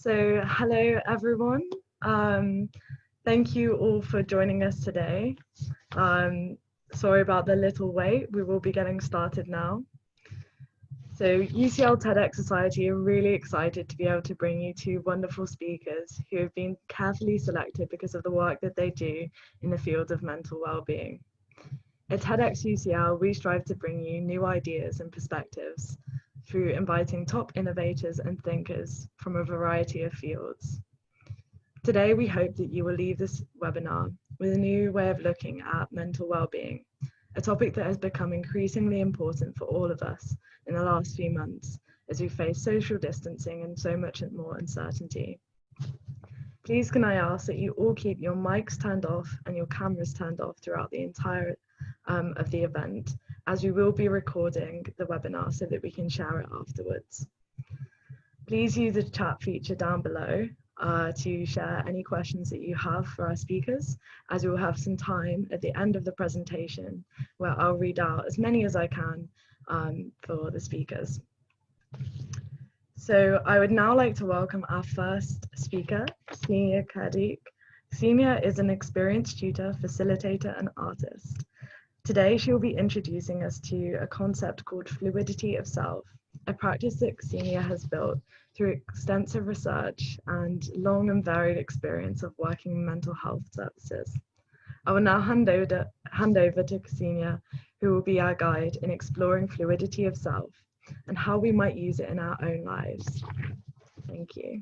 Hello everyone. Thank you all for joining us today. Sorry about the little wait. We will be getting started now. UCL TEDx Society are really excited to be able to bring you two wonderful speakers who have been carefully selected because of the work that they do in the field of mental well-being. At TEDx UCL, we strive to bring you new ideas and perspectives through inviting top innovators and thinkers from a variety of fields. Today, we hope that you will leave this webinar with a new way of looking at mental well-being, a topic that has become increasingly important for all of us in the last few months as we face social distancing and so much more uncertainty. Please can I ask that you all keep your mics turned off and your cameras turned off throughout the entire of the event, as we will be recording the webinar so that we can share it afterwards. Please use the chat feature down below to share any questions that you have for our speakers, as we will have some time at the end of the presentation where I'll read out as many as I can for the speakers. So I would now like to welcome our first speaker, Ksenija Kadic. Ksenija is an experienced tutor, facilitator, and artist. Today, she will be introducing us to a concept called Fluidity of Self, a practice that Ksenija has built through extensive research and long and varied experience of working in mental health services. I will now hand over to Ksenija, who will be our guide in exploring fluidity of self and how we might use it in our own lives. Thank you.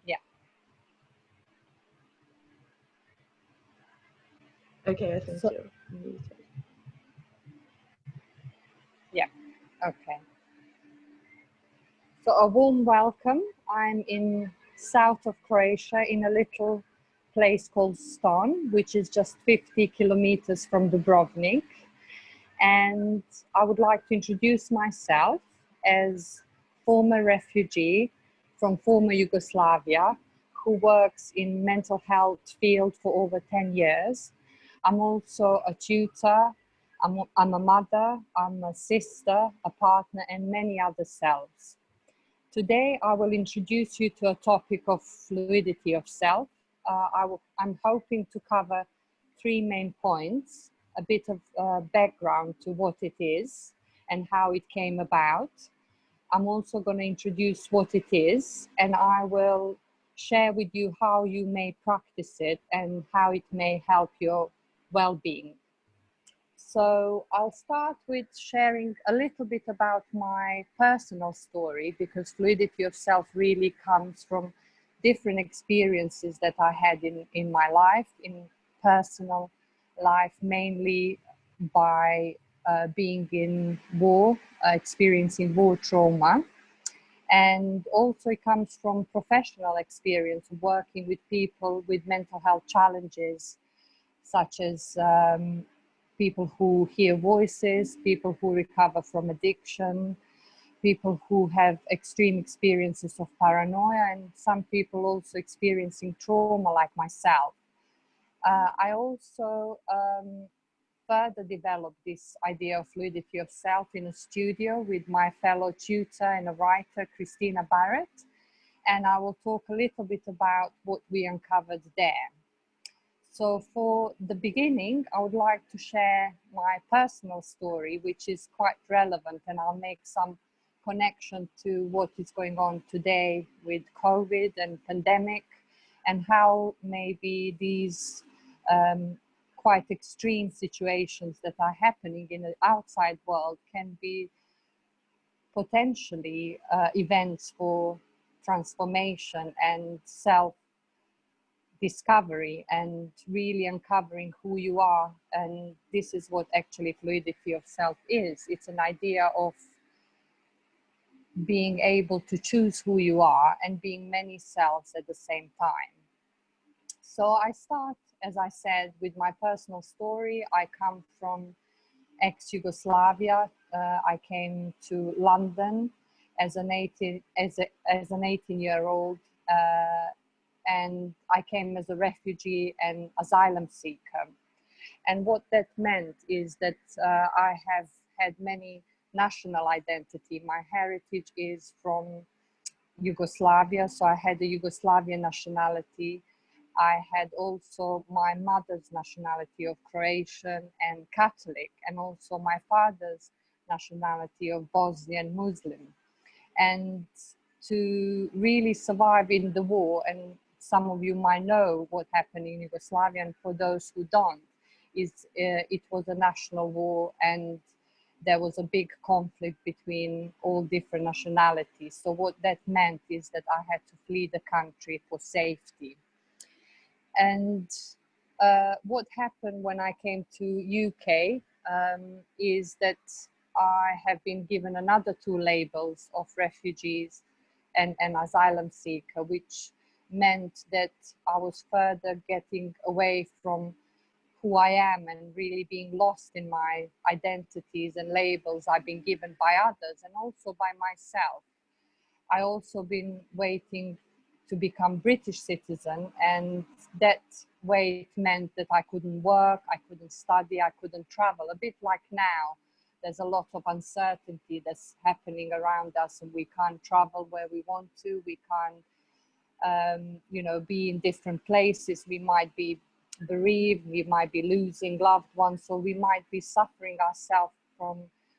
Yeah. Okay, I think you're muted. Yeah, okay. So a warm welcome. I'm in south of Croatia in a little place called Ston, which is just 50 kilometers from Dubrovnik. And I would like to introduce myself as former refugee from former Yugoslavia who works in mental health field for over 10 years. I'm also a tutor, I'm a mother, I'm a sister, a partner, and many other selves. Today, I will introduce you to a topic of fluidity of self. I'm hoping to cover three main points, a bit of background to what it is and how it came about. I'm also going to introduce what it is, and I will share with you how you may practice it and how it may help your well-being. So I'll start with sharing a little bit about my personal story, because fluidity of self really comes from different experiences that I had in my life, in personal life, mainly by being in war, experiencing war trauma. And also it comes from professional experience, working with people with mental health challenges, such as people who hear voices, people who recover from addiction, people who have extreme experiences of paranoia, and some people also experiencing trauma like myself. I also further developed this idea of fluidity of self in a studio with my fellow tutor and a writer, Christina Barrett, and I will talk a little bit about what we uncovered there. So for the beginning, I would like to share my personal story, which is quite relevant, and I'll make some connection to what is going on today with COVID and pandemic, and how maybe these quite extreme situations that are happening in the outside world can be potentially events for transformation and self-discovery and really uncovering who you are. And this is what actually fluidity of self is. It's an idea of being able to choose who you are and being many selves at the same time. So I start, as I said, with my personal story. I come from ex-Yugoslavia. I came to London as an 18-year-old, and I came as a refugee and asylum seeker. And what that meant is that I have had many national identity. My heritage is from Yugoslavia, so I had the Yugoslavian nationality. I had also my mother's nationality of Croatian and Catholic, and also my father's nationality of Bosnian Muslim. And to really survive in the war, and some of you might know what happened in Yugoslavia, and for those who don't, it was a national war, and there was a big conflict between all different nationalities. So what that meant is that I had to flee the country for safety. And what happened when I came to UK is that I have been given another 2 labels of refugees and asylum seeker, which meant that I was further getting away from who I am and really being lost in my identities and labels I've been given by others and also by myself. I also been waiting to become British citizen, and that wait meant that I couldn't work, I couldn't study, I couldn't travel. A bit like now, there's a lot of uncertainty that's happening around us, and we can't travel where we want to. We can't, you know, be in different places. We might be bereaved, we might be losing loved ones, so we might be suffering ourselves from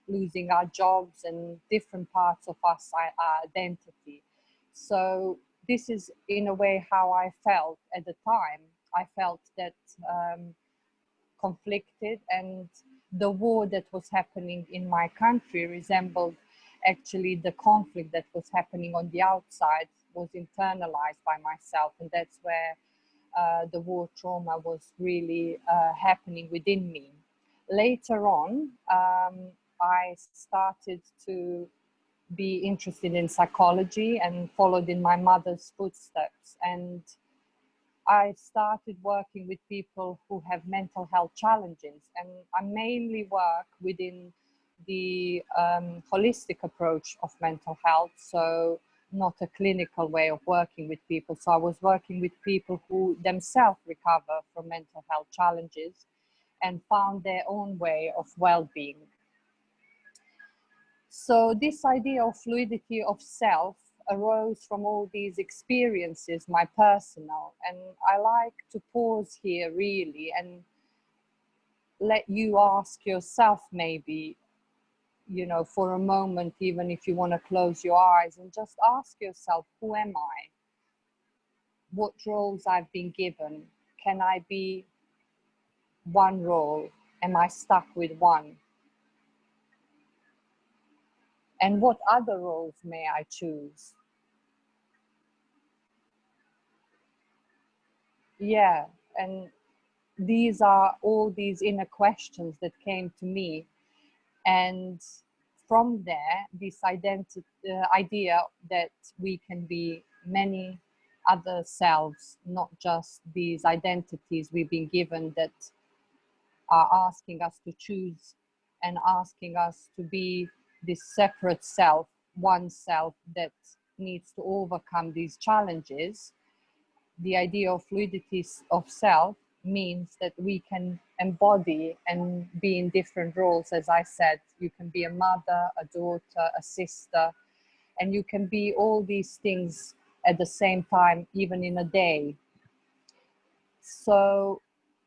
losing our jobs and different parts of us, our identity. So this is in a way how I felt at the time. I felt that conflicted, and the war that was happening in my country resembled actually the conflict that was happening on the outside, was internalized by myself, and that's where the war trauma was really happening within me. Later on, I started to be interested in psychology and followed in my mother's footsteps. And I started working with people who have mental health challenges. And I mainly work within the holistic approach of mental health. So not a clinical way of working with people. So I was working with people who themselves recover from mental health challenges and found their own way of well-being. So this idea of fluidity of self arose from all these experiences, my personal, and I like to pause here really and let you ask yourself maybe, you know, for a moment, even if you want to close your eyes and just ask yourself, who am I? What roles I've been given? Can I be one role? Am I stuck with one? And what other roles may I choose? Yeah, and these are all these inner questions that came to me. And from there, this idea that we can be many other selves, not just these identities we've been given that are asking us to choose and asking us to be this separate self, one self that needs to overcome these challenges. The idea of fluidity of self means that we can embody and be in different roles. As I said, you can be a mother, a daughter, a sister, and you can be all these things at the same time, even in a day. So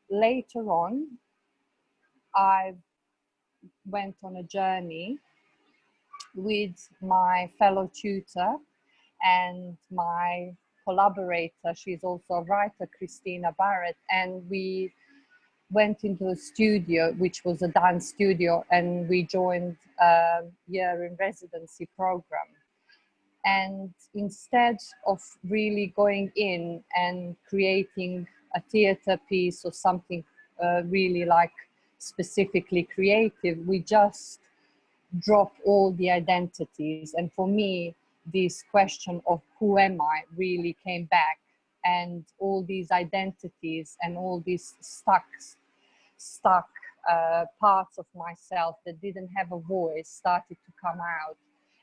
later on, I went on a journey with my fellow tutor and my collaborator. She's also a writer, Christina Barrett, and we went into a studio, which was a dance studio, and we joined a year in residency program. And instead of really going in and creating a theater piece or something really like specifically creative, we just drop all the identities. And for me, this question of who am I really came back, and all these identities and all these stuck parts of myself that didn't have a voice started to come out.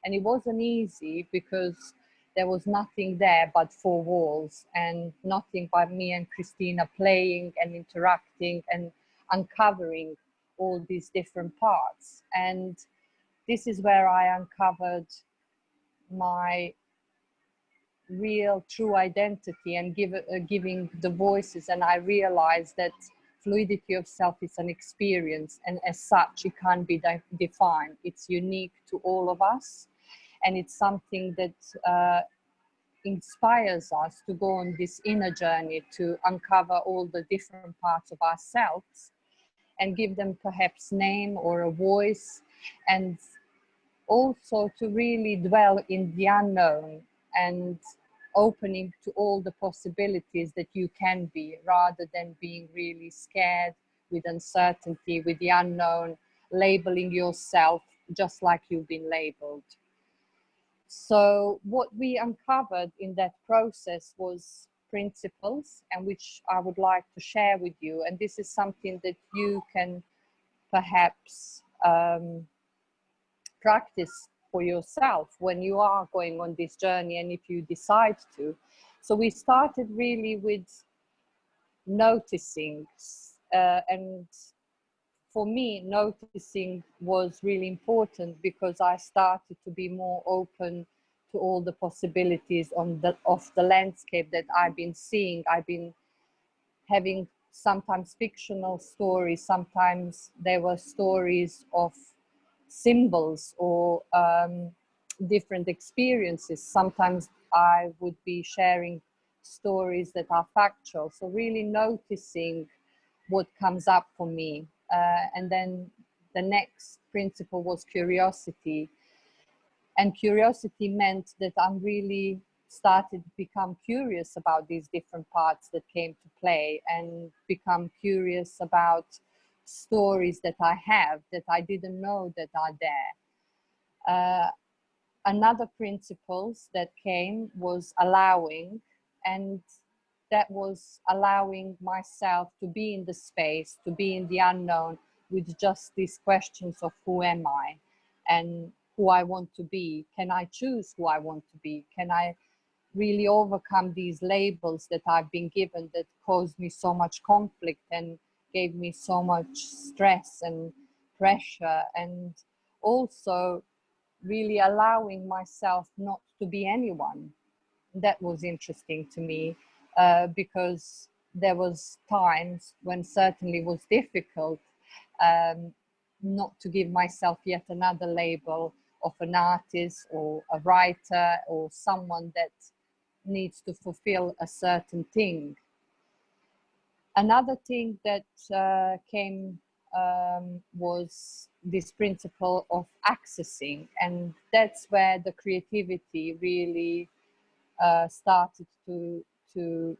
And it wasn't easy because there was nothing there but 4 walls and nothing but me and Christina playing and interacting and uncovering all these different parts. And this is where I uncovered my real true identity and giving the voices, and I realized that fluidity of self is an experience, and as such it can't be defined. It's unique to all of us, and it's something that inspires us to go on this inner journey to uncover all the different parts of ourselves and give them perhaps name or a voice, and also to really dwell in the unknown and opening to all the possibilities that you can be, rather than being really scared with uncertainty, with the unknown, labeling yourself just like you've been labeled. So what we uncovered in that process was principles, and which I would like to share with you. And this is something that you can perhaps practice for yourself when you are going on this journey, and if you decide to. So we started really with noticing, and for me, noticing was really important because I started to be more open to all the possibilities of the landscape that I've been seeing. I've been having sometimes fictional stories, sometimes there were stories of symbols or different experiences. Sometimes I would be sharing stories that are factual. So really noticing what comes up for me. And then the next principle was curiosity. And curiosity meant that I'm really started to become curious about these different parts that came to play, and become curious about stories that I have that I didn't know that are there. Another principles that came was allowing, and that was allowing myself to be in the space, to be in the unknown, with just these questions of who am I and who I want to be. Can I choose who I want to be? Can I really overcome these labels that I've been given that caused me so much conflict and gave me so much stress and pressure? And also really allowing myself not to be anyone. That was interesting to me, because there was times when certainly was difficult not to give myself yet another label of an artist or a writer or someone that needs to fulfill a certain thing. Another thing that came was this principle of accessing, and that's where the creativity really started to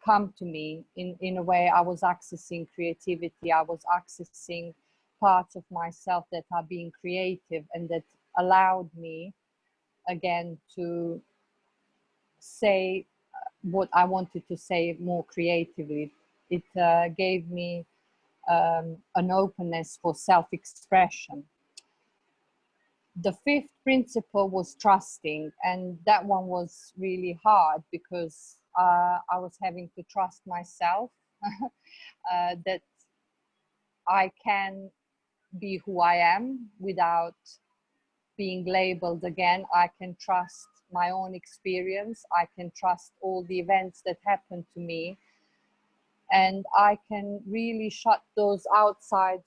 come to me. In a way, I was accessing creativity. I was accessing parts of myself that are being creative, and that allowed me again to say what I wanted to say more creatively. It gave me an openness for self-expression. The fifth principle was trusting, and that one was really hard because I was having to trust myself that I can be who I am without being labeled again. I can trust my own experience. I can trust all the events that happened to me, and I can really shut those outside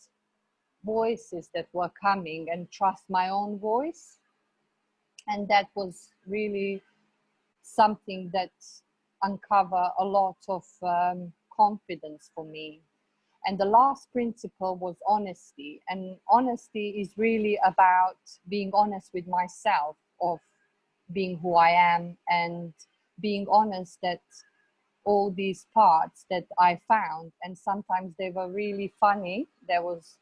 voices that were coming and trust my own voice. And that was really something that uncovered a lot of confidence for me. And the last principle was honesty. And honesty is really about being honest with myself, of being who I am, and being honest that all these parts that I found, and sometimes they were really funny. There was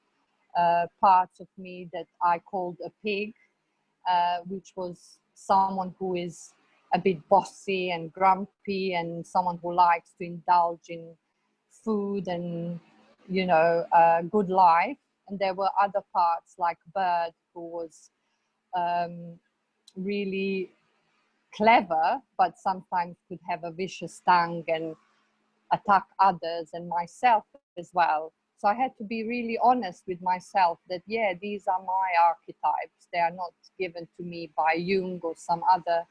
parts of me that I called a pig, which was someone who is a bit bossy and grumpy, and someone who likes to indulge in food and, you know, good life. And there were other parts like bird, who was really clever, but sometimes could have a vicious tongue and attack others, and myself as well. So I had to be really honest with myself that, yeah, these are my archetypes. They are not given to me by Jung or some other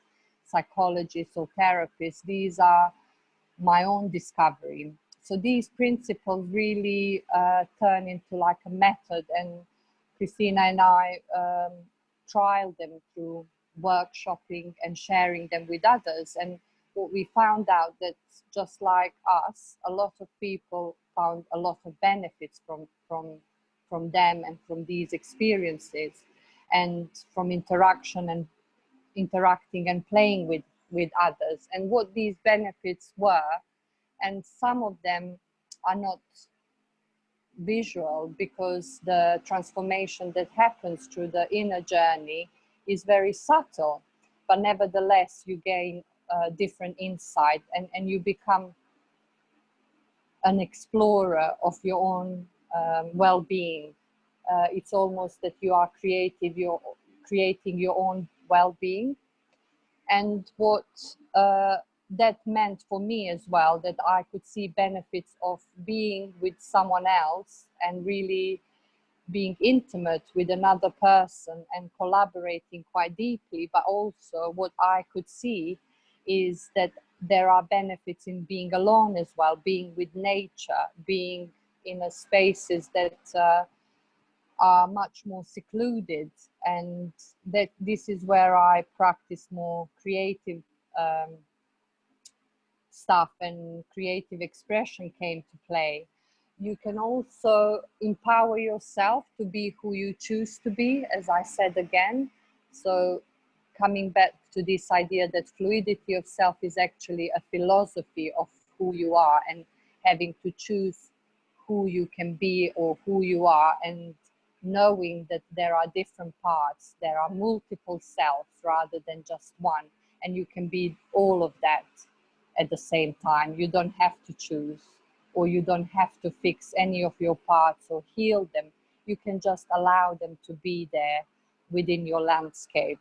psychologist or therapist. These are my own discovery. So these principles really turn into like a method, and Christina and I trialed them through workshopping and sharing them with others. And what we found out that just like us, a lot of people found a lot of benefits from them and from these experiences, and from interaction and interacting and playing with others, and what these benefits were. And some of them are not visual, because the transformation that happens through the inner journey is very subtle, but nevertheless you gain different insight, and you become an explorer of your own well-being. It's almost that you are creative, you're creating your own well-being. And what that meant for me as well, that I could see benefits of being with someone else and really being intimate with another person and collaborating quite deeply. But also what I could see is that there are benefits in being alone as well, being with nature, being in a spaces that are much more secluded, and that this is where I practice more creative stuff, and creative expression came to play. You can also empower yourself to be who you choose to be, as I said again. So coming back to this idea that fluidity of self is actually a philosophy of who you are, and having to choose who you can be or who you are, and knowing that there are different parts, there are multiple selves rather than just one, and you can be all of that at the same time. You don't have to choose, or you don't have to fix any of your parts or heal them. You can just allow them to be there within your landscape.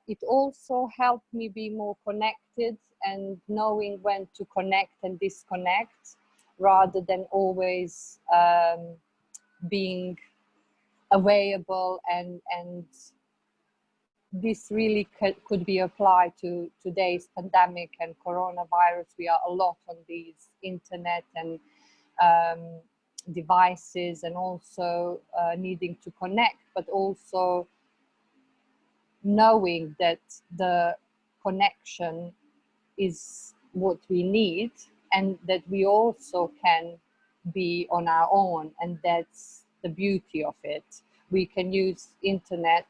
It also helped me be more connected, and knowing when to connect and disconnect, rather than always being available. And this really could be applied to today's pandemic and coronavirus. We are a lot on these internet and devices, and also needing to connect, but also knowing that the connection is what we need, and that we also can be on our own, and that's the beauty of it. We can use internet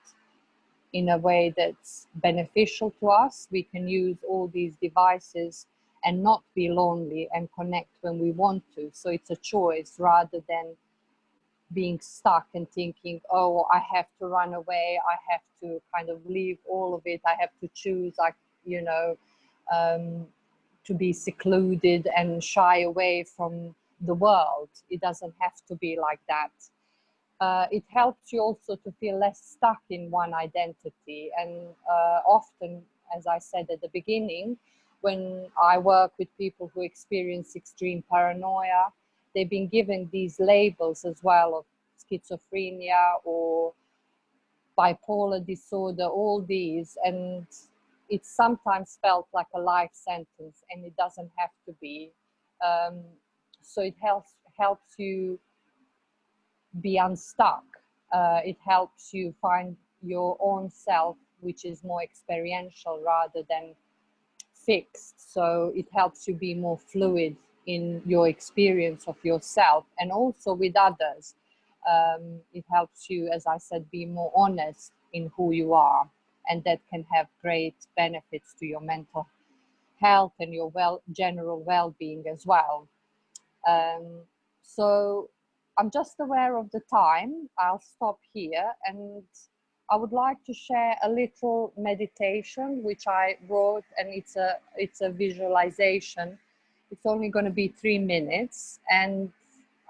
in a way that's beneficial to us. We can use all these devices and not be lonely, and connect when we want to. So it's a choice, rather than being stuck and thinking, oh, I have to run away, I have to kind of leave all of it, I have to choose, to be secluded and shy away from the world. It doesn't have to be like that. It helps you also to feel less stuck in one identity. And often, as I said at the beginning, when I work with people who experience extreme paranoia, they've been given these labels as well of schizophrenia or bipolar disorder, all these, and it sometimes felt like a life sentence, and it doesn't have to be. So it helps you be unstuck. It helps you find your own self, which is more experiential rather than fixed. So it helps you be more fluid in your experience of yourself and also with others. It helps you, as I said, be more honest in who you are, and that can have great benefits to your mental health and your general well-being as well. So I'm just aware of the time. I'll stop here, and I would like to share a little meditation which I wrote, and it's a visualization. It's only going to be 3 minutes, and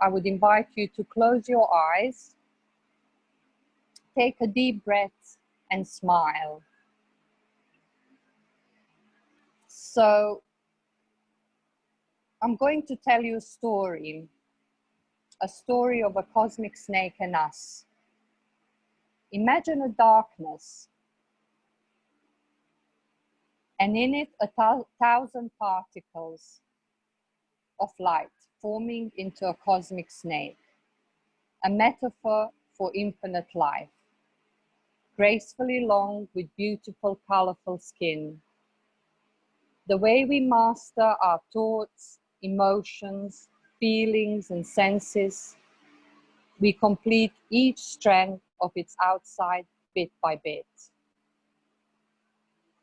I would invite you to close your eyes, take a deep breath, and smile. So I'm going to tell you a story. a story of a cosmic snake and us. Imagine a darkness, and in it 1,000 particles of light forming into a cosmic snake, a metaphor for infinite life, gracefully long with beautiful, colorful skin. The way we master our thoughts, emotions, feelings, and senses, we complete each strand of its outside bit by bit.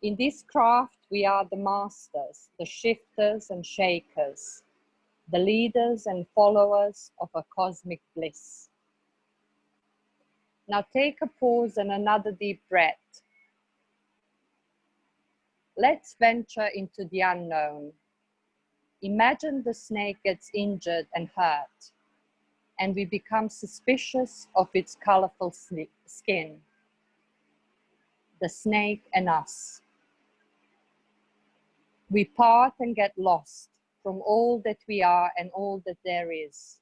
In this craft, we are the masters, the shifters and shakers, the leaders and followers of a cosmic bliss. Now take a pause and another deep breath. Let's venture into the unknown. Imagine the snake gets injured and hurt, and we become suspicious of its colorful skin. The snake and us. We part and get lost from all that we are and all that there is.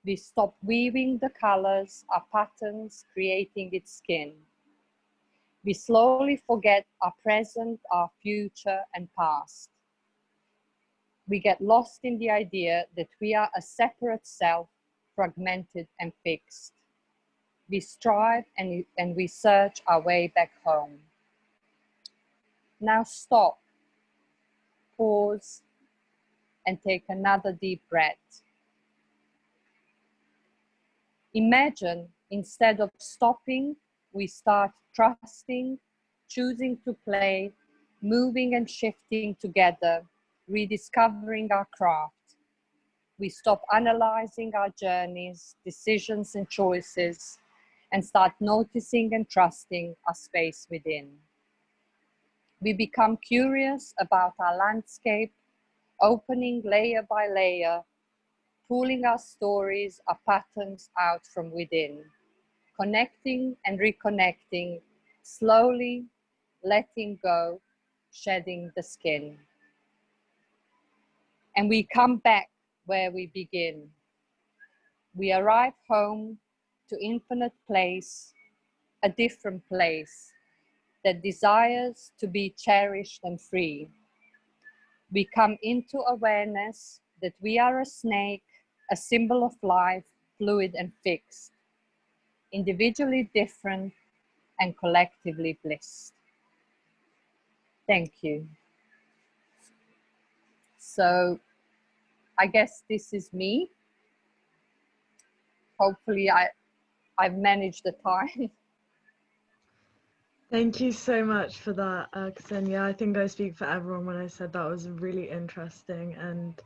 We stop weaving the colors, our patterns, creating its skin. We slowly forget our present, our future, and past. We get lost in the idea that we are a separate self, fragmented and fixed. We strive and we search our way back home. Now stop, pause, and take another deep breath. Imagine instead of stopping, we start trusting, choosing to play, moving and shifting together, rediscovering our craft. We stop analyzing our journeys, decisions and choices, and start noticing and trusting our space within. We become curious about our landscape, opening layer by layer, pulling our stories, our patterns out from within, connecting and reconnecting, slowly letting go, shedding the skin. And we come back where we begin. We arrive home to infinite place, a different place that desires to be cherished and free. We come into awareness that we are a snake, a symbol of life, fluid and fixed, individually different and collectively blissed. Thank you. So I guess this is me. Hopefully I've managed the time. Thank you so much for that, Ksenija. I think I speak for everyone when I said that was a really interesting and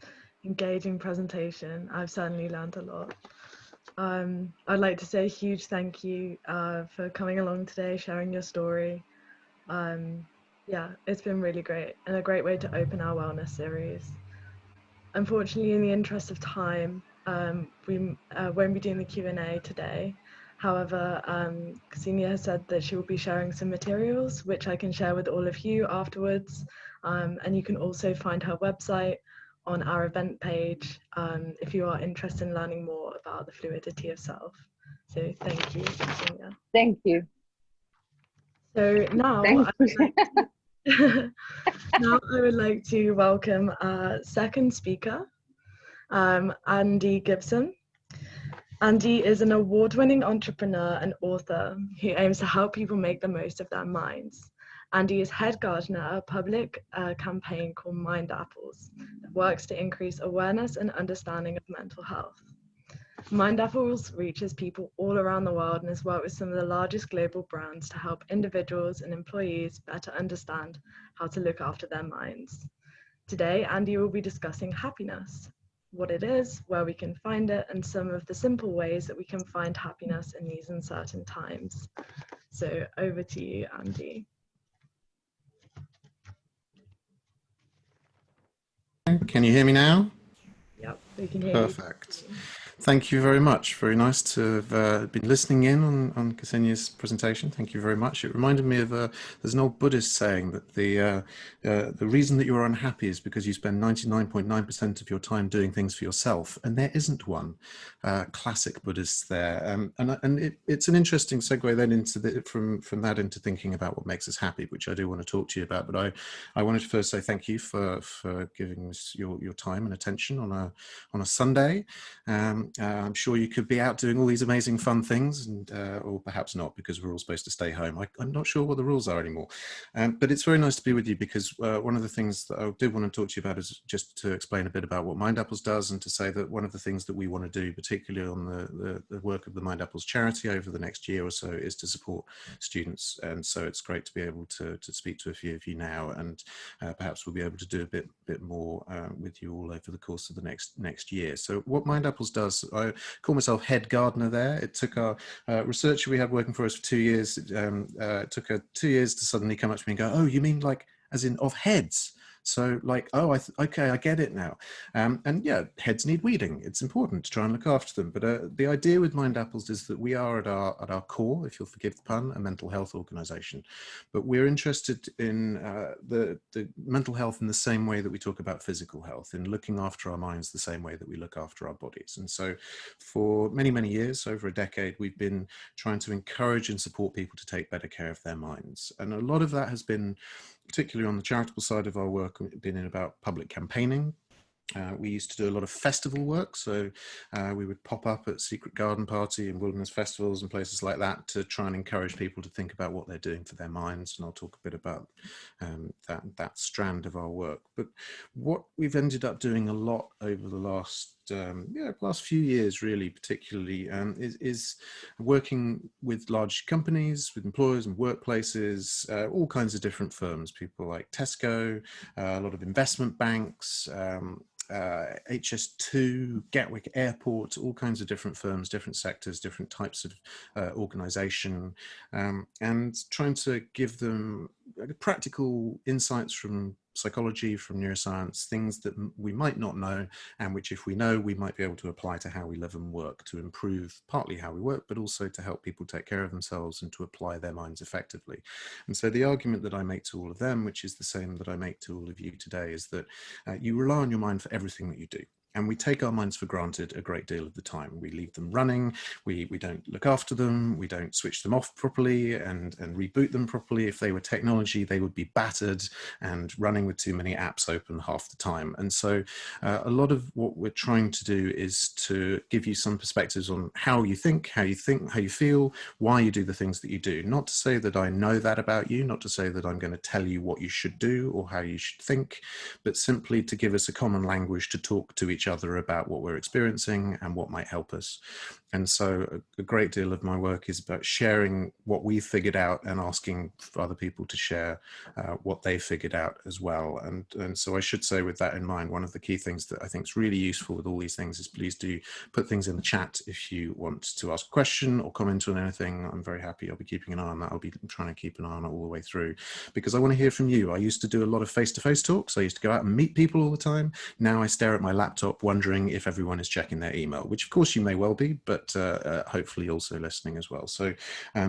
engaging presentation. I've certainly learned a lot. I'd like to say a huge thank you for coming along today, sharing your story. Yeah, it's been really great and a great way to open our wellness series. Unfortunately, in the interest of time, we won't be doing the Q&A today. However, Ksenija has said that she will be sharing some materials, which I can share with all of you afterwards. And you can also find her website on our event page if you are interested in learning more about the fluidity of self. So thank you, Ksenija. Thank you. So now, now I would like to welcome our second speaker, Andy Gibson. Andy is an award-winning entrepreneur and author who aims to help people make the most of their minds. Andy is head gardener at a public campaign called Mind Apples that works to increase awareness and understanding of mental health. Mind Apples reaches people all around the world and has worked with some of the largest global brands to help individuals and employees better understand how to look after their minds. Today, Andy will be discussing happiness, what it is, where we can find it, and some of the simple ways that we can find happiness in these uncertain times. So over to you, Andy. Can you hear me now? Yep, we can hear Perfect. you. Thank you very much. Very nice to have been listening in on Ksenia's presentation. Thank you very much. It reminded me of there's an old Buddhist saying that the reason that you're unhappy is because you spend 99.9% of your time doing things for yourself, and there isn't one. Classic Buddhist there, it's an interesting segue then into from that into thinking about what makes us happy, which I do want to talk to you about. But I wanted to first say thank you for giving us your time and attention on a Sunday. I'm sure you could be out doing all these amazing fun things, and or perhaps not, because we're all supposed to stay home. I'm not sure what the rules are anymore. But it's very nice to be with you, because one of the things that I did want to talk to you about is just to explain a bit about what Mind Apples does, and to say that one of the things that we want to do, particularly on the work of the Mind Apples charity over the next year or so, is to support students. And so it's great to be able to speak to a few of you now, and perhaps we'll be able to do a bit more with you all over the course of the next year. So what Mind Apples does, I call myself head gardener there. It took our researcher we had working for us for 2 years. It took her 2 years to suddenly come up to me and go, "Oh, you mean like as in of heads?" So like, oh, okay, I get it now. And yeah, heads need weeding. It's important to try and look after them. But the idea with Mind Apples is that we are at our core, if you'll forgive the pun, a mental health organisation. But we're interested in the mental health in the same way that we talk about physical health, in looking after our minds the same way that we look after our bodies. And so for many, many years, over a decade, we've been trying to encourage and support people to take better care of their minds. And a lot of that has been, particularly on the charitable side of our work, been in about public campaigning. We used to do a lot of festival work, so we would pop up at Secret Garden Party and wilderness festivals and places like that to try and encourage people to think about what they're doing for their minds, and I'll talk a bit about that strand of our work. But what we've ended up doing a lot over the last few years, really, particularly, is working with large companies, with employers and workplaces, all kinds of different firms, people like Tesco, a lot of investment banks, HS2, Gatwick Airport, all kinds of different firms, different sectors, different types of organisation, and trying to give them practical insights from psychology, from neuroscience, things that we might not know, and which, if we know, we might be able to apply to how we live and work, to improve partly how we work, but also to help people take care of themselves and to apply their minds effectively. And so the argument that I make to all of them, which is the same that I make to all of you today, is that you rely on your mind for everything that you do. And we take our minds for granted a great deal of the time. We leave them running, we don't look after them, we don't switch them off properly and reboot them properly. If they were technology, they would be battered and running with too many apps open half the time. And so a lot of what we're trying to do is to give you some perspectives on how you think, how you feel, why you do the things that you do. Not to say that I know that about you, not to say that I'm going to tell you what you should do or how you should think, but simply to give us a common language to talk to each other about what we're experiencing and what might help us. And so a great deal of my work is about sharing what we've figured out and asking for other people to share what they've figured out as well. And so I should say, with that in mind, one of the key things that I think is really useful with all these things is please do put things in the chat if you want to ask a question or comment on anything. I'm very happy. I'll be keeping an eye on that. I'll be trying to keep an eye on it all the way through, because I want to hear from you. I used to do a lot of face-to-face talks. I used to go out and meet people all the time. Now I stare at my laptop wondering if everyone is checking their email, which of course you may well be, but hopefully also listening as well. So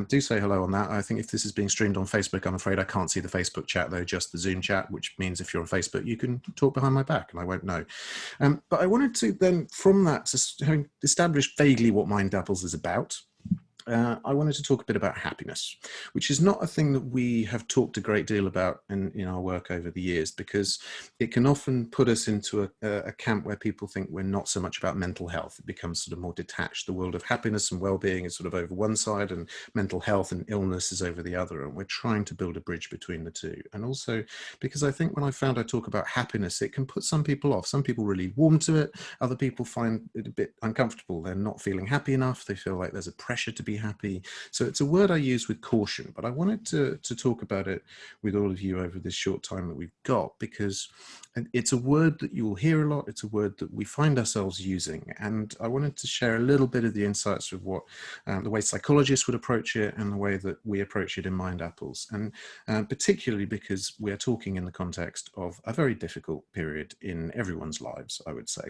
do say hello on that. I think if this is being streamed on Facebook, I'm afraid I can't see the Facebook chat though, just the Zoom chat, which means if you're on Facebook, you can talk behind my back and I won't know. But I wanted to then, from that, having established vaguely what Mind Apples is about, I wanted to talk a bit about happiness, which is not a thing that we have talked a great deal about in our work over the years, because it can often put us into a camp where people think we're not so much about mental health. It becomes sort of more detached. The world of happiness and well-being is sort of over one side, and mental health and illness is over the other. And we're trying to build a bridge between the two. And also because I think when I found I talk about happiness, it can put some people off. Some people really warm to it. Other people find it a bit uncomfortable. They're not feeling happy enough. They feel like there's a pressure to be happy. So it's a word I use with caution, but I wanted to talk about it with all of you over this short time that we've got, because it's a word that you will hear a lot. It's a word that we find ourselves using. And I wanted to share a little bit of the insights of what the way psychologists would approach it and the way that we approach it in Mind Apples. And particularly because we're talking in the context of a very difficult period in everyone's lives, I would say.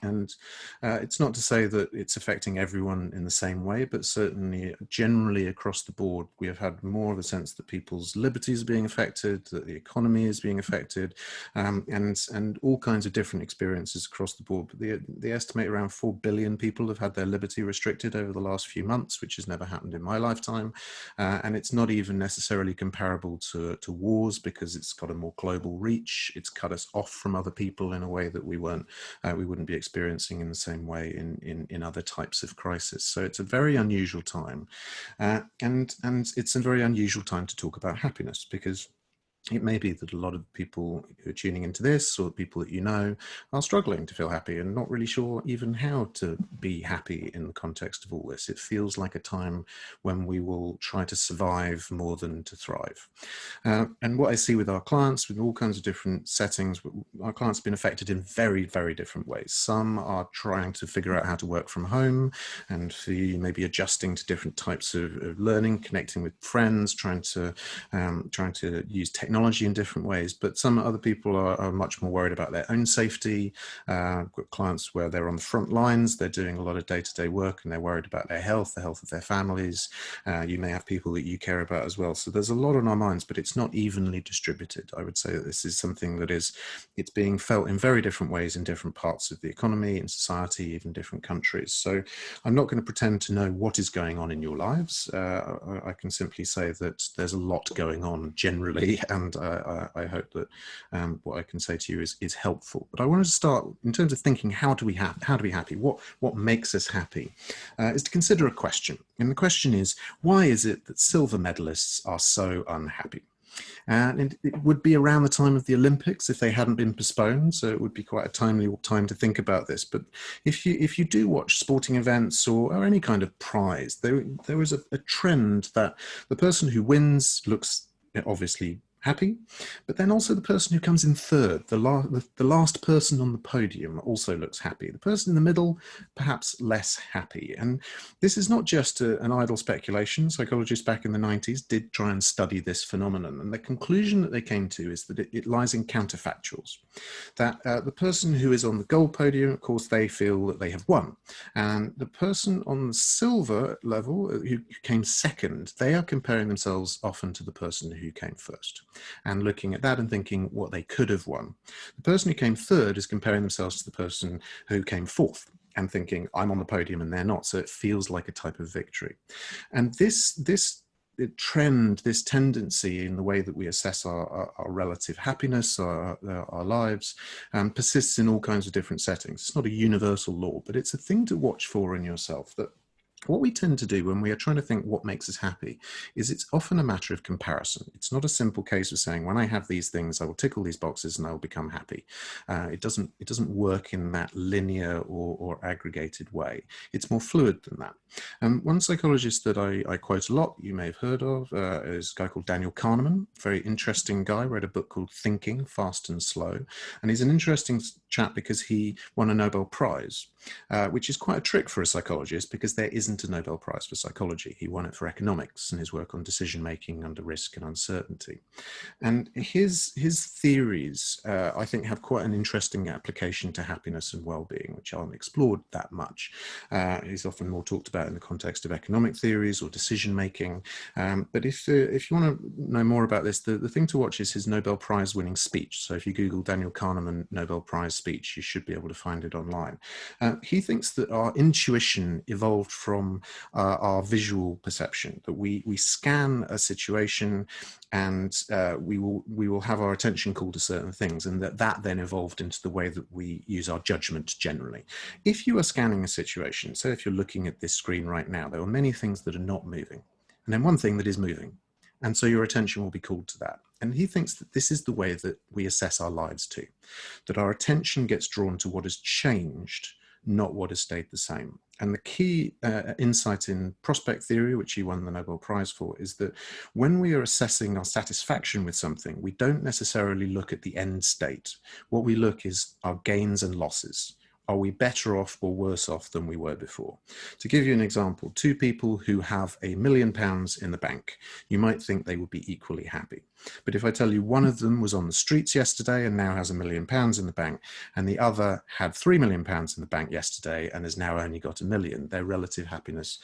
And it's not to say that it's affecting everyone in the same way, but certainly generally across the board, we have had more of a sense that people's liberties are being affected, that the economy is being affected, and all kinds of different experiences across the board. But they estimate around 4 billion people have had their liberty restricted over the last few months, which has never happened in my lifetime. And it's not even necessarily comparable to wars, because it's got a more global reach. It's cut us off from other people in a way that we wouldn't be experiencing in the same way in other types of crisis. So it's a very unusual time, and it's a very unusual time to talk about happiness, because it may be that a lot of people who are tuning into this, or people that you know, are struggling to feel happy and not really sure even how to be happy in the context of all this. It feels like a time when we will try to survive more than to thrive. And what I see with our clients, with all kinds of different settings, our clients have been affected in very, very different ways. Some are trying to figure out how to work from home, and maybe adjusting to different types of learning, connecting with friends, trying to use technology in different ways. But some other people are much more worried about their own safety. I've got clients where they're on the front lines, they're doing a lot of day-to-day work, and they're worried about their health, the health of their families. You may have people that you care about as well. So there's a lot on our minds, but it's not evenly distributed. I would say that this is something that it's being felt in very different ways in different parts of the economy, in society, even different countries. So I'm not going to pretend to know what is going on in your lives. I can simply say that there's a lot going on generally, and I hope that what I can say to you is helpful. But I wanted to start in terms of thinking, how do we be happy? What makes us happy? Is to consider a question. And the question is, why is it that silver medalists are so unhappy? And it would be around the time of the Olympics if they hadn't been postponed, so it would be quite a timely time to think about this. But if you do watch sporting events or any kind of prize, there is a trend that the person who wins looks obviously happy, but then also the person who comes in third, the last person on the podium, also looks happy. The person in the middle, perhaps less happy. And this is not just an idle speculation. Psychologists back in the 90s did try and study this phenomenon, and the conclusion that they came to is that it lies in counterfactuals. That the person who is on the gold podium, of course, they feel that they have won. And the person on the silver level, who came second, they are comparing themselves often to the person who came first, and looking at that and thinking what they could have won. The person who came third is comparing themselves to the person who came fourth, and thinking, I'm on the podium and they're not. So it feels like a type of victory. And this trend, this tendency in the way that we assess our relative happiness, our lives, persists in all kinds of different settings. It's not a universal law, but it's a thing to watch for in yourself. That what we tend to do when we are trying to think what makes us happy is it's often a matter of comparison. It's not a simple case of saying, when I have these things, I will tick all these boxes and I will become happy. It doesn't work in that linear or aggregated way. It's more fluid than that. One psychologist that I quote a lot, you may have heard of, is a guy called Daniel Kahneman. Very interesting guy, wrote a book called Thinking, Fast and Slow. And he's an interesting chap because he won a Nobel Prize, which is quite a trick for a psychologist, because there isn't a Nobel Prize for psychology. He won it for economics and his work on decision-making under risk and uncertainty. And his theories, I think, have quite an interesting application to happiness and well-being, which aren't explored that much. He's often more talked about in the context of economic theories or decision-making. But if you want to know more about this, the thing to watch is his Nobel Prize winning speech. So if you Google Daniel Kahneman Nobel Prize speech, you should be able to find it online. He thinks that our intuition evolved from our visual perception, that we scan a situation and we will have our attention called to certain things, and that then evolved into the way that we use our judgment generally. If you are scanning a situation, so if you're looking at this screen right now, there are many things that are not moving, and then one thing that is moving. And so your attention will be called to that. And he thinks that this is the way that we assess our lives too, that our attention gets drawn to what has changed, not what has stayed the same. And the key insight in prospect theory, which he won the Nobel Prize for, is that when we are assessing our satisfaction with something, we don't necessarily look at the end state. What we look is our gains and losses. are we better off or worse off than we were before? To give you an example, two people who have £1 million in the bank, you might think they would be equally happy. But if I tell you one of them was on the streets yesterday and now has £1 million in the bank, and the other had £3 million in the bank yesterday and has now only got £1 million, their relative happiness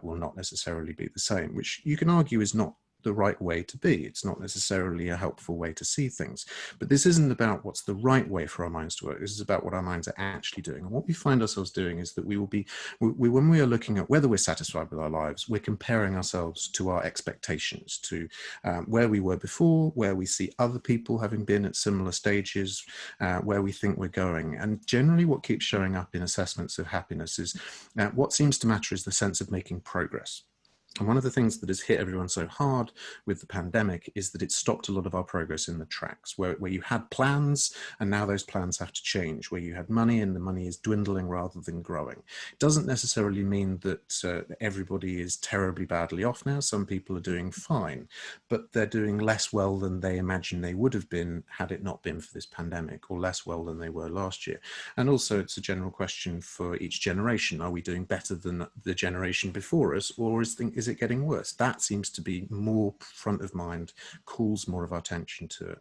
will not necessarily be the same, which you can argue is not the right way to be. It's not necessarily a helpful way to see things. But this isn't about what's the right way for our minds to work. This is about what our minds are actually doing. And what we find ourselves doing is that when we are looking at whether we're satisfied with our lives, we're comparing ourselves to our expectations, to where we were before, where we see other people having been at similar stages, where we think we're going. And generally what keeps showing up in assessments of happiness is what seems to matter is the sense of making progress. And one of the things that has hit everyone so hard with the pandemic is that it stopped a lot of our progress in the tracks, where you had plans and now those plans have to change, where you had money and the money is dwindling rather than growing. It doesn't necessarily mean that everybody is terribly badly off now. Some people are doing fine, but they're doing less well than they imagine they would have been had it not been for this pandemic, or less well than they were last year. And also it's a general question for each generation. Are we doing better than the generation before us, or is it getting worse? That seems to be more front of mind, calls more of our attention to it.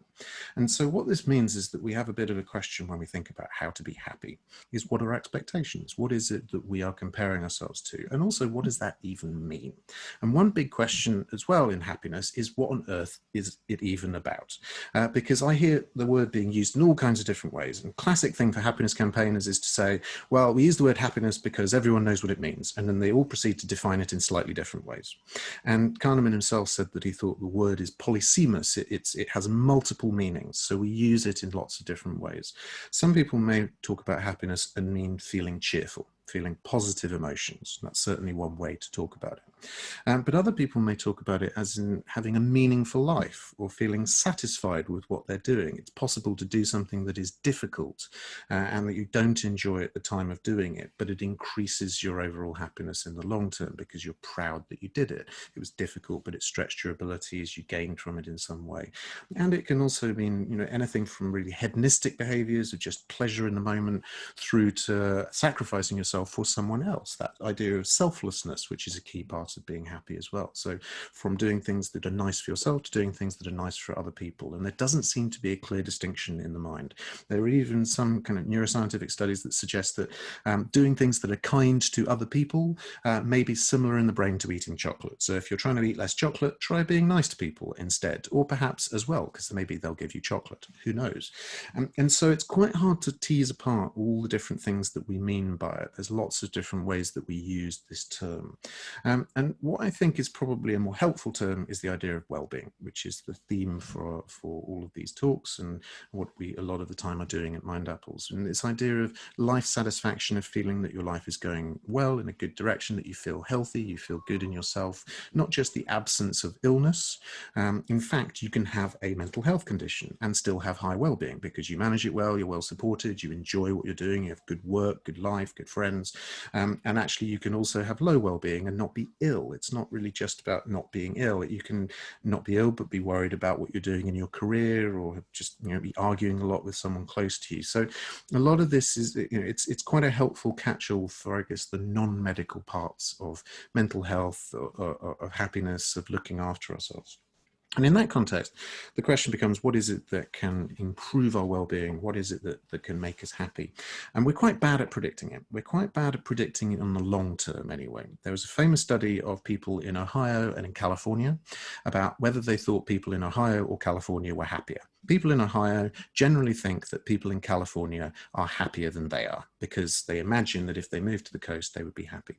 And so what this means is that we have a bit of a question when we think about how to be happy, is what are our expectations? What is it that we are comparing ourselves to? And also, what does that even mean? And one big question as well in happiness is, what on earth is it even about? Because I hear the word being used in all kinds of different ways. And classic thing for happiness campaigners is to say, well, we use the word happiness because everyone knows what it means. And then they all proceed to define it in slightly different ways. And Kahneman himself said that he thought the word is polysemous. It has multiple meanings, so we use it in lots of different ways. Some people may talk about happiness and mean feeling cheerful, feeling positive emotions. That's certainly one way to talk about it. But other people may talk about it as in having a meaningful life or feeling satisfied with what they're doing. It's possible to do something that is difficult and that you don't enjoy at the time of doing it, but it increases your overall happiness in the long term because you're proud that you did it. It was difficult, but it stretched your abilities, you gained from it in some way. And it can also mean, you know, anything from really hedonistic behaviors of just pleasure in the moment through to sacrificing yourself for someone else. That idea of selflessness, which is a key part of being happy as well. So from doing things that are nice for yourself to doing things that are nice for other people. And there doesn't seem to be a clear distinction in the mind. There are even some kind of neuroscientific studies that suggest that doing things that are kind to other people may be similar in the brain to eating chocolate. So if you're trying to eat less chocolate, try being nice to people instead, or perhaps as well, because maybe they'll give you chocolate, who knows. And so it's quite hard to tease apart all the different things that we mean by it. There's lots of different ways that we use this term. And what I think is probably a more helpful term is the idea of well-being, which is the theme for all of these talks and what we a lot of the time are doing at Mind Apples. And this idea of life satisfaction, of feeling that your life is going well in a good direction, that you feel healthy, you feel good in yourself, not just the absence of illness. In fact, you can have a mental health condition and still have high well-being because you manage it well, you're well supported, you enjoy what you're doing, you have good work, good life, good friends. And actually you can also have low well-being and not be ill. It's not really just about not being ill. You can not be ill, but be worried about what you're doing in your career, or just, you know, be arguing a lot with someone close to you. So a lot of this is, you know, it's quite a helpful catch-all for, I guess, the non-medical parts of mental health, or of happiness, of looking after ourselves. And in that context, the question becomes, what is it that can improve our well-being? What is it that can make us happy? And we're quite bad at predicting it. We're quite bad at predicting it on the long term anyway. There was a famous study of people in Ohio and in California about whether they thought people in Ohio or California were happier. People in Ohio generally think that people in California are happier than they are because they imagine that if they moved to the coast, they would be happy.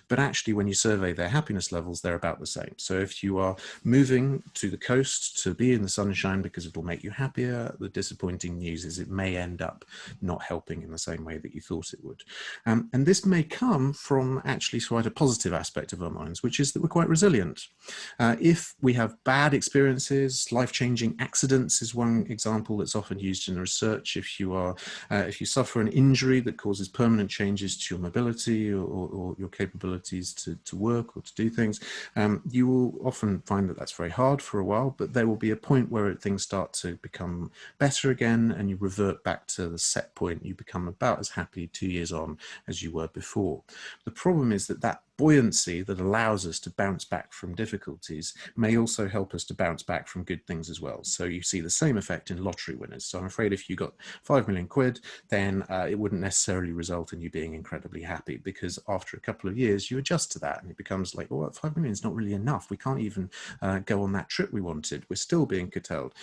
But actually, when you survey their happiness levels, they're about the same. So if you are moving to the coast to be in the sunshine because it will make you happier, the disappointing news is it may end up not helping in the same way that you thought it would. And this may come from actually quite a positive aspect of our minds, which is that we're quite resilient. If we have bad experiences, life-changing accidents is one example that's often used in research. If you suffer an injury that causes permanent changes to your mobility or your capabilities to work or to do things, you will often find that that's very hard for a while, but there will be a point where things start to become better again, and you revert back to the set point. You become about as happy 2 years on as you were before. The problem is that that buoyancy that allows us to bounce back from difficulties may also help us to bounce back from good things as well. So you see the same effect in lottery winners. So I'm afraid if you got 5 million quid, then it wouldn't necessarily result in you being incredibly happy, because after a couple of years you adjust to that and it becomes like, well, 5 million is not really enough. We can't even go on that trip we wanted. We're still being curtailed.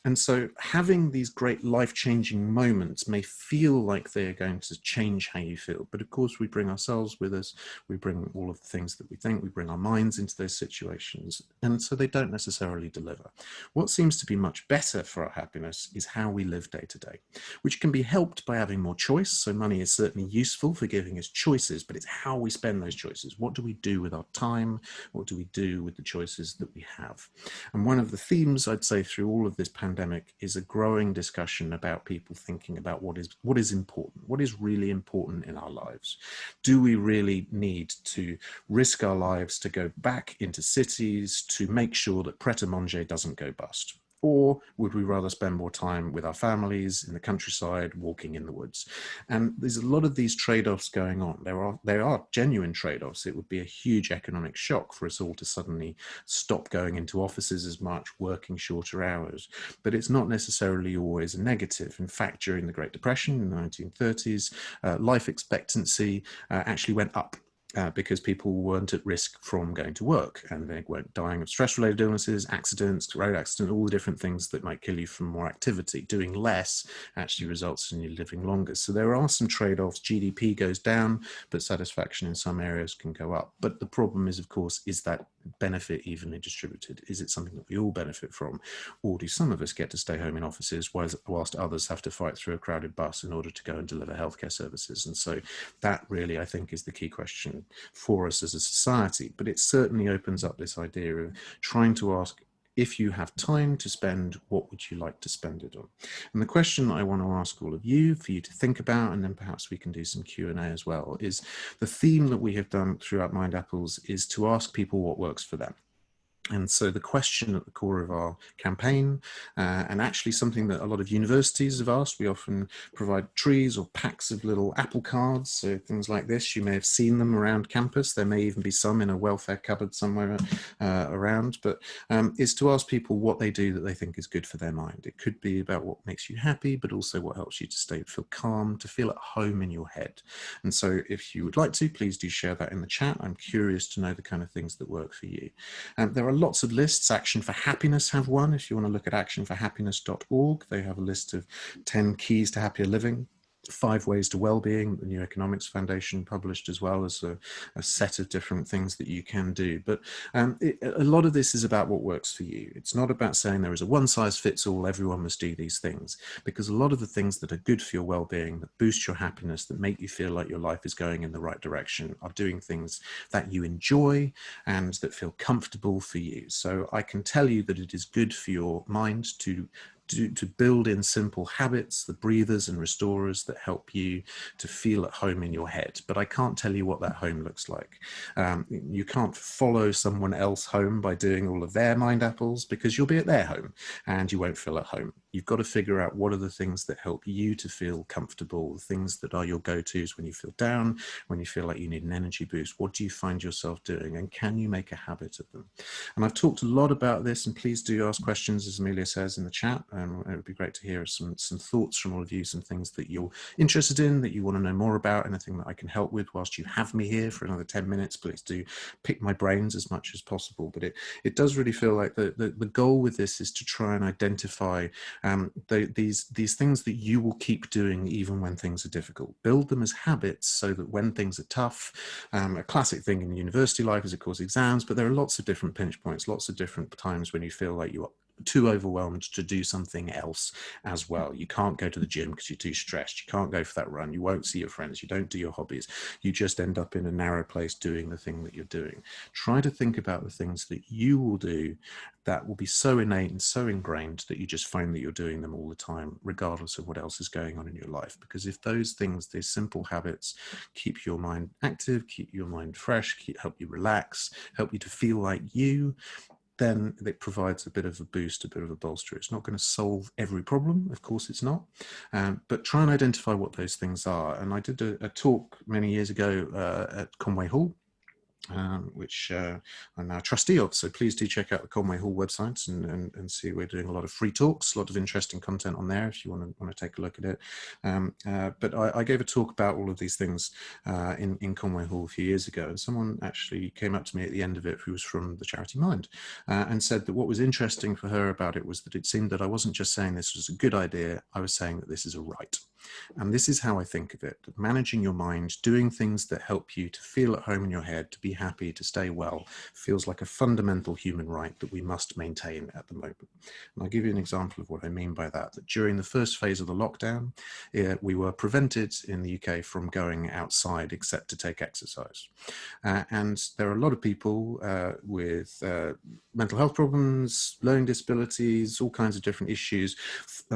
And so having these great life-changing moments may feel like they're going to change how you feel. But of course we bring ourselves with us. We bring all of the things that we think, we bring our minds into those situations, and so they don't necessarily deliver. What seems to be much better for our happiness is how we live day to day, which can be helped by having more choice. So money is certainly useful for giving us choices, but it's how we spend those choices. What do we do with our time? What do we do with the choices that we have? And one of the themes I'd say through all of this pandemic is a growing discussion about people thinking about what is important, what is really important in our lives. Do we really need to risk our lives to go back into cities to make sure that Pret-a-Manger doesn't go bust? Or would we rather spend more time with our families in the countryside, walking in the woods? And there's a lot of these trade-offs going on. There are genuine trade-offs. It would be a huge economic shock for us all to suddenly stop going into offices as much, working shorter hours. But it's not necessarily always a negative. In fact, during the Great Depression in the 1930s, life expectancy actually went up. Because people weren't at risk from going to work, and they weren't dying of stress-related illnesses, accidents, road accidents, all the different things that might kill you from more activity. Doing less actually results in you living longer. So there are some trade-offs. GDP goes down, but satisfaction in some areas can go up. But the problem is, of course, is that benefit evenly distributed? Is it something that we all benefit from? Or do some of us get to stay home in offices whilst others have to fight through a crowded bus in order to go and deliver healthcare services? And so that really, I think, is the key question for us as a society. But it certainly opens up this idea of trying to ask, if you have time to spend, what would you like to spend it on? And the question I want to ask all of you, for you to think about, and then perhaps we can do some Q&A as well, is the theme that we have done throughout Mind Apples is to ask people what works for them. And so the question at the core of our campaign, and actually something that a lot of universities have asked, we often provide trees or packs of little apple cards, so things like this. You may have seen them around campus. There may even be some in a welfare cupboard somewhere around, but is to ask people what they do that they think is good for their mind. It could be about what makes you happy, but also what helps you to feel calm, to feel at home in your head. And so if you would like to, please do share that in the chat. I'm curious to know the kind of things that work for you. There are lots of lists. Action for Happiness have one. If you want to look at actionforhappiness.org, they have a list of 10 keys to happier living. 5 Ways to Wellbeing, the New Economics Foundation published, as well as a set of different things that you can do. But a lot of this is about what works for you. It's not about saying there is a one-size-fits-all, everyone must do these things, because a lot of the things that are good for your well-being, that boost your happiness, that make you feel like your life is going in the right direction, are doing things that you enjoy and that feel comfortable for you. So I can tell you that it is good for your mind to build in simple habits, the breathers and restorers that help you to feel at home in your head. But I can't tell you what that home looks like. You can't follow someone else home by doing all of their mind apples, because you'll be at their home and you won't feel at home. You've got to figure out what are the things that help you to feel comfortable, the things that are your go-tos when you feel down, when you feel like you need an energy boost. What do you find yourself doing, and can you make a habit of them? And I've talked a lot about this, and please do ask questions, as Amelia says, in the chat. It would be great to hear some thoughts from all of you, some things that you're interested in, that you want to know more about, anything that I can help with whilst you have me here for another 10 minutes. Please do pick my brains as much as possible. But it does really feel like the goal with this is to try and identify these things that you will keep doing even when things are difficult. Build them as habits so that when things are tough, a classic thing in university life is, of course, exams, but there are lots of different pinch points, lots of different times when you feel like you are too overwhelmed to do something else as well. You can't go to the gym because you're too stressed. You can't go for that run. You won't see your friends. You don't do your hobbies. You just end up in a narrow place doing the thing that you're doing. Try to think about the things that you will do that will be so innate and so ingrained that you just find that you're doing them all the time, regardless of what else is going on in your life. Because if those things, these simple habits, keep your mind active, keep your mind fresh, help you relax, help you to feel like you, then it provides a bit of a boost, a bit of a bolster. It's not going to solve every problem, of course it's not, but try and identify what those things are. And I did a talk many years ago at Conway Hall, which I'm now a trustee of. So please do check out the Conway Hall website and see we're doing a lot of free talks, a lot of interesting content on there if you want to take a look at it. But I gave a talk about all of these things in Conway Hall a few years ago, and someone actually came up to me at the end of it who was from the charity Mind and said that what was interesting for her about it was that it seemed that I wasn't just saying this was a good idea, I was saying that this is a right. And this is how I think of it: managing your mind, doing things that help you to feel at home in your head, to be happy, to stay well, feels like a fundamental human right that we must maintain at the moment. And I'll give you an example of what I mean by that. That during the first phase of the lockdown, we were prevented in the UK from going outside except to take exercise. And there are a lot of people with mental health problems, learning disabilities, all kinds of different issues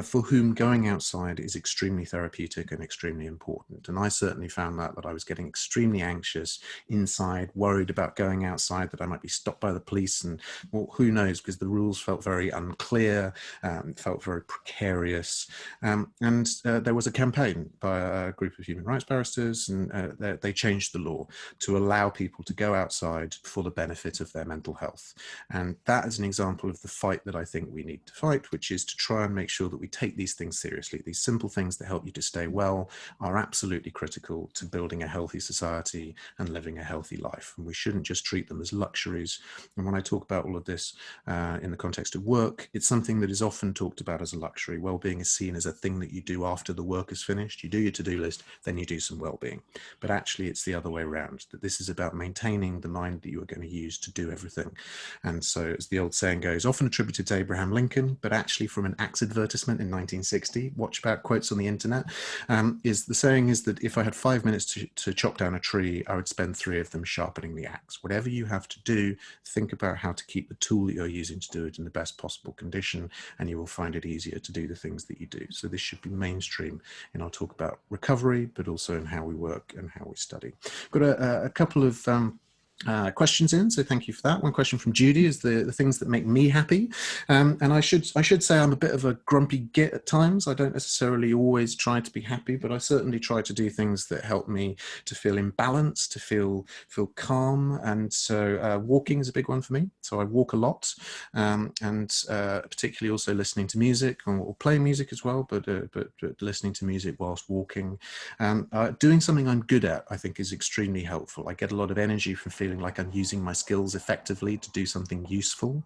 for whom going outside is extremely therapeutic and extremely important. And I certainly found that I was getting extremely anxious inside, worried about going outside, that I might be stopped by the police, and well, who knows, because the rules felt very unclear, felt very precarious. And there was a campaign by a group of human rights barristers, and they changed the law to allow people to go outside for the benefit of their mental health. And that is an example of the fight that I think we need to fight, which is to try and make sure that we take these things seriously. These simple things that help you to stay well are absolutely critical to building a healthy society and living a healthy life. And we shouldn't just treat them as luxuries. And when I talk about all of this in the context of work, it's something that is often talked about as a luxury. Well-being is seen as a thing that you do after the work is finished. You do your to-do list, then you do some well-being. But actually it's the other way around, that this is about maintaining the mind that you are going to use to do everything. And so, as the old saying goes, often attributed to Abraham Lincoln, but actually from an Axe advertisement in 1960, watch about quotes on the internet, is the saying is that if I had 5 minutes to chop down a tree, I would spend 3 of them sharpening the axe. Whatever you have to do, think about how to keep the tool that you're using to do it in the best possible condition, and you will find it easier to do the things that you do. So this should be mainstream in our talk about recovery, but also in how we work and how we study. Got a couple of questions in, so thank you for that. One question from Judy is the things that make me happy, and I should say I'm a bit of a grumpy git at times. I don't necessarily always try to be happy, but I certainly try to do things that help me to feel in balance, to feel calm. And so walking is a big one for me, so I walk a lot, and particularly also listening to music, or playing music as well, but listening to music whilst walking. Doing something I'm good at, I think, is extremely helpful. I get a lot of energy from feeling like I'm using my skills effectively to do something useful.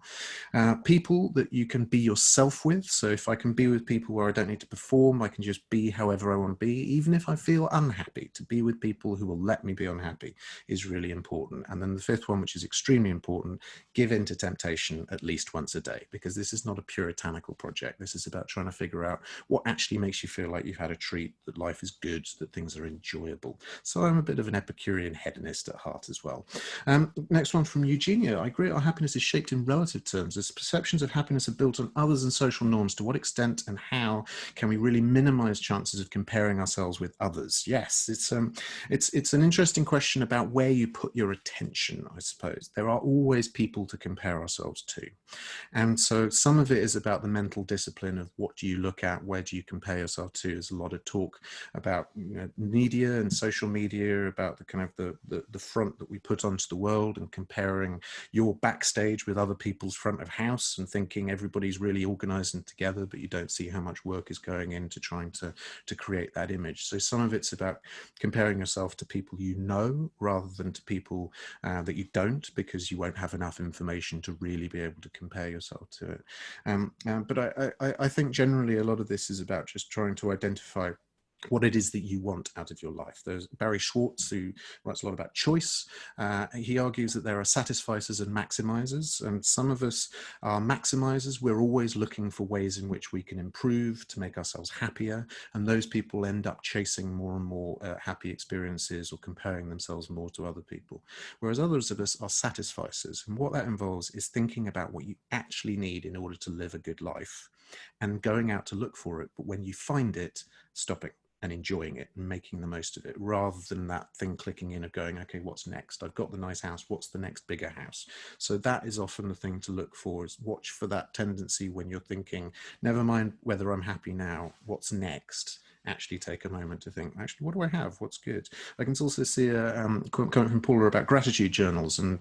People that you can be yourself with. So if I can be with people where I don't need to perform, I can just be however I want to be, even if I feel unhappy. To be with people who will let me be unhappy is really important. And then the fifth one, which is extremely important, give in to temptation at least once a day, because this is not a puritanical project. This is about trying to figure out what actually makes you feel like you've had a treat, that life is good, that things are enjoyable. So I'm a bit of an Epicurean hedonist at heart as well. Next one from Eugenia. I agree our happiness is shaped in relative terms. As perceptions of happiness are built on others and social norms, to what extent and how can we really minimize chances of comparing ourselves with others? Yes, it's an interesting question about where you put your attention, I suppose. There are always people to compare ourselves to. And so some of it is about the mental discipline of what do you look at, where do you compare yourself to. There's a lot of talk about media and social media, about the kind of the front that we put onto the world, and comparing your backstage with other people's front of house and thinking everybody's really organized and together, but you don't see how much work is going into trying to create that image. So some of it's about comparing yourself to people you know rather than to people that you don't, because you won't have enough information to really be able to compare yourself to it. But I think generally a lot of this is about just trying to identify what it is that you want out of your life. There's Barry Schwartz, who writes a lot about choice. He argues that there are satisficers and maximizers, and some of us are maximizers. We're always looking for ways in which we can improve to make ourselves happier, and those people end up chasing more and more happy experiences or comparing themselves more to other people. Whereas others of us are satisficers, and what that involves is thinking about what you actually need in order to live a good life and going out to look for it, but when you find it, stopping. and enjoying it and making the most of it, rather than that thing clicking in of going, okay, what's next? I've got the nice house, what's the next bigger house? So that is often the thing to look for, is watch for that tendency when you're thinking, never mind whether I'm happy now, what's next? Actually take a moment to think, actually, what do I have? What's good? I can also see a comment from Paula about gratitude journals, and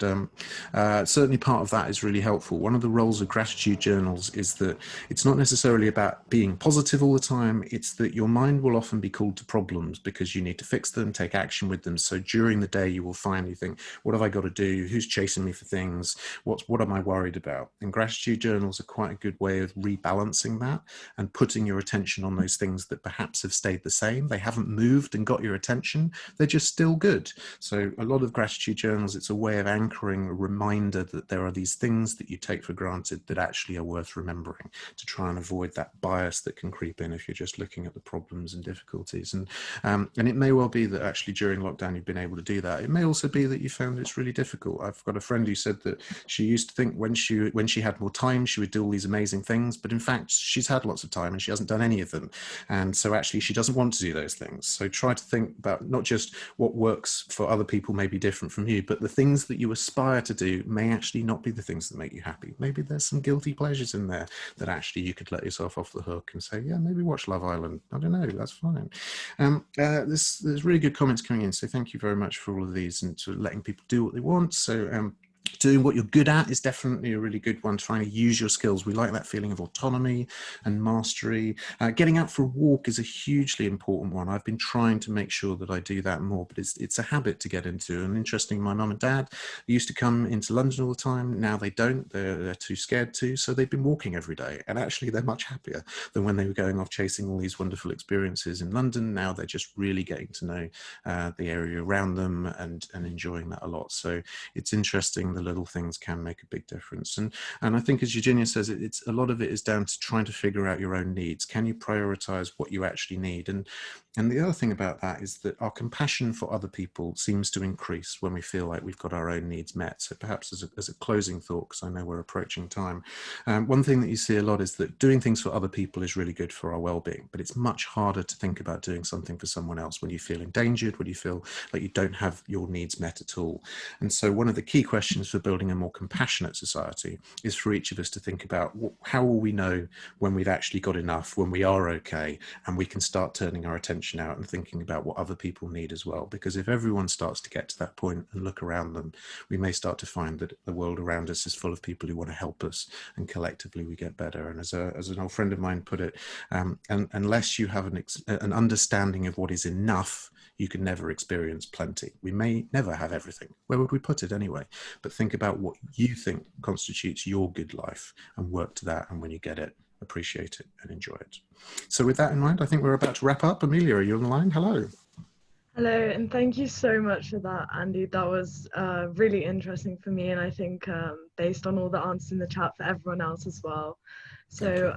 certainly part of that is really helpful. One of the roles of gratitude journals is that it's not necessarily about being positive all the time, it's that your mind will often be called to problems because you need to fix them, take action with them. So during the day you will finally think, what have I got to do? Who's chasing me for things? What am I worried about? And gratitude journals are quite a good way of rebalancing that and putting your attention on those things that perhaps have stayed the same. They haven't moved and got your attention, they're just still good. So a lot of gratitude journals, it's a way of anchoring a reminder that there are these things that you take for granted that actually are worth remembering, to try and avoid that bias that can creep in if you're just looking at the problems and difficulties. And it may well be that actually during lockdown you've been able to do that. It may also be that you found it's really difficult. I've got a friend who said that she used to think when she had more time she would do all these amazing things, but in fact she's had lots of time and she hasn't done any of them, and so actually she doesn't want to do those things. So try to think about not just what works for other people may be different from you, but the things that you aspire to do may actually not be the things that make you happy. Maybe there's some guilty pleasures in there that actually you could let yourself off the hook and say, yeah, maybe watch Love Island, I don't know, that's fine. There's really good comments coming in, so thank you very much for all of these and to letting people do what they want. So doing what you're good at is definitely a really good one. Trying to use your skills. We like that feeling of autonomy and mastery. Getting out for a walk is a hugely important one. I've been trying to make sure that I do that more, but it's a habit to get into. And interesting, my mum and dad used to come into London all the time. Now they don't. They're too scared to. So they've been walking every day. And actually they're much happier than when they were going off chasing all these wonderful experiences in London. Now they're just really getting to know the area around them and enjoying that a lot. So it's interesting, the little things can make a big difference. And I think, as Eugenia says, it's a lot of it is down to trying to figure out your own needs. Can you prioritize what you actually need? And the other thing about that is that our compassion for other people seems to increase when we feel like we've got our own needs met. So perhaps as a closing thought, because I know we're approaching time, one thing that you see a lot is that doing things for other people is really good for our well-being, but it's much harder to think about doing something for someone else when you feel endangered, when you feel like you don't have your needs met at all. And so one of the key questions for building a more compassionate society is for each of us to think about, how will we know when we've actually got enough, when we are okay, and we can start turning our attention out and thinking about what other people need as well. Because if everyone starts to get to that point and look around them, we may start to find that the world around us is full of people who want to help us, and collectively we get better. And as an old friend of mine put it, and unless you have an understanding of what is enough, you can never experience plenty. We may never have everything. Where would we put it anyway? But think about what you think constitutes your good life and work to that. And when you get it, appreciate it and enjoy it. So with that in mind, I think we're about to wrap up. Amelia, are you on the line? Hello. Hello, and thank you so much for that, Andy. That was really interesting for me, and I think based on all the answers in the chat, for everyone else as well. So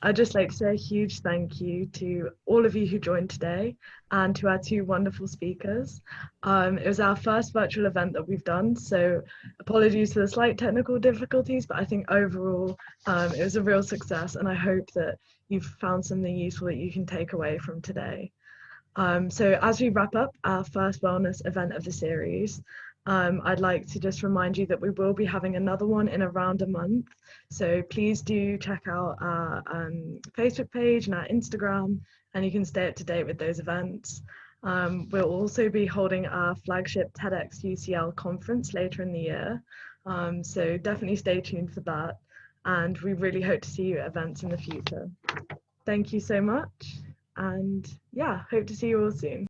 I'd just like to say a huge thank you to all of you who joined today, and to our two wonderful speakers. It was our first virtual event that we've done, so apologies for the slight technical difficulties, but I think overall it was a real success, and I hope that you've found something useful that you can take away from today. So as we wrap up our first wellness event of the series, I'd like to just remind you that we will be having another one in around a month. So please do check out our Facebook page and our Instagram, and you can stay up to date with those events. We'll also be holding our flagship TEDx UCL conference later in the year. So definitely stay tuned for that. And we really hope to see you at events in the future. Thank you so much. And yeah, hope to see you all soon.